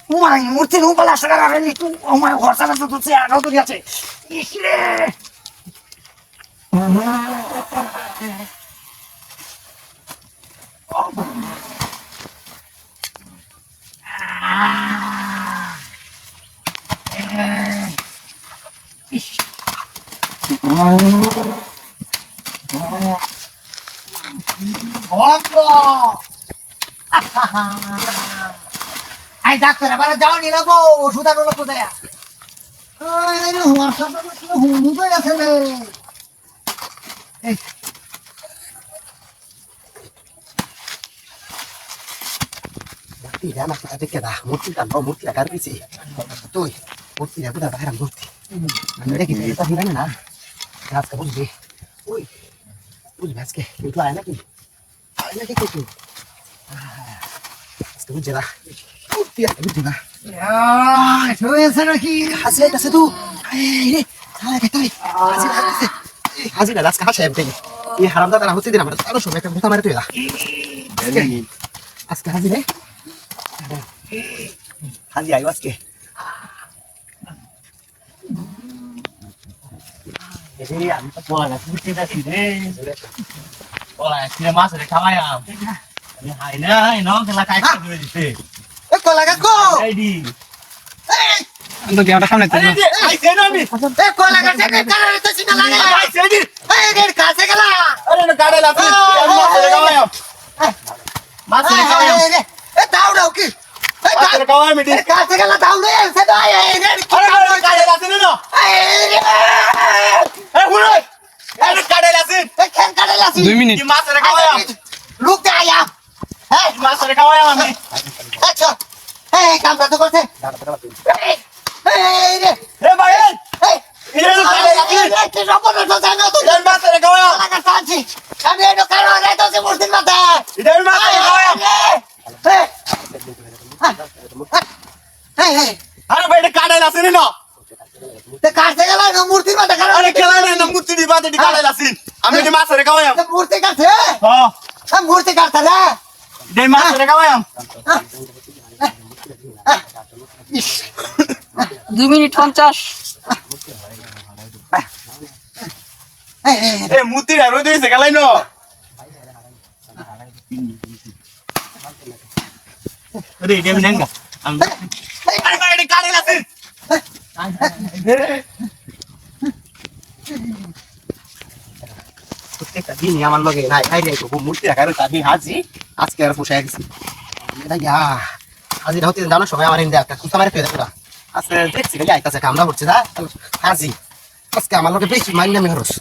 Umay, murti no pala sa kararali tu. Umay, horsa na tu siya, ano tu diya siya. Isle. Ay, doctor, para যাও নি লাগো ওষুধ আনো লাগো দয়া আরে হোয়াটস আপ তো হুমু তো আছে রে এই murti ya nak kita deket dah murti kan oh murti agar bisi tuh murti ya udah bayar murti anda kita hilang na gas kamu deh uy uy gas ke itu anak ini itu kamu jelah murti ya kamu jelah ya itu yang sana ki hasil dah satu ini salah kita hasil dah gas kah saya penting ini haram dah tanah murti dia mana taruh sampai kamu tamar itu ya aska hasil eh hasil ayo aske jadi আমি তো বলা না বুঝতে পারছি রে বলা কিরে মাছ রে খাওয়ায়াম আমি হাই না ন গলা কাই করে দিতে এ কলা কাকো এই দি এই আমি ক্যামেরা সামনে তো এই সেন আমি এ কলা কাছে কারে তো সিনা লাগে এই সেন এই রে কাছে গেলা আরে না গাড়ি লাগবে মাছ রে খাওয়ায়াম মাছ রে খাওয়ায়াম এ দাও দাও কি মাছ রে খাওয়ায়াম এটি কাছে গেলা দাও রে সে দাও এই রে আরে গাড়ি লাগছে না এই হুড়ে এই কাড়ে লাসিন এই কেন কাড়ে লাসিন 2 মিনিট কি মাছ রে খাওয়ায়াম লুক দে আয়া এই মাছ রে খাওয়ায়াম আমি আচ্ছা এই কামটা তো করতে এই রে এ ভাই এই ইরে কাড়ে লাসিন কি রকম তো জানো তো মাছ রে খাওয়ায়াম লাগা সাজি আমি এনো কাড়ো রে তো সে মুরদিন মাথা ইরে মাছ রে খাওয়ায়াম এই আরে ভাই এটা কাড়ে লাসিন না te কাছে গেল না মূর্তি মাথা কারণ আরে খেলা না মূর্তি দি বাদে দি কাড়ে লাসিন আমি দি মাছ রে খাওয়ায়াম তে মূর্তি কাছে হ্যাঁ মূর্তি কাটতা রে দে মাছ রে খাওয়ায়াম 2 মিনিট 50 এ মূর্তি রে রই দিছে গেলাই ন আরে দেম নেঙ্গা আরে ভাই এটা কাড়ে লাসিন প্রত্যেকটা দিনই আমার লগে নাই খাইলে তো মূর্তি রাখার তাবি হাজি আজকে আর পোষায় গেছি হাজি হতে জানো সবাই আমার ইন্ডিয়া একটা কুস্তা মারে ফেলে পুরা আজকে দেখছি খালি আইতাছে কামড়া করছে না হাজি আজকে আমার লগে বেশি মাইন্ড আমি হরস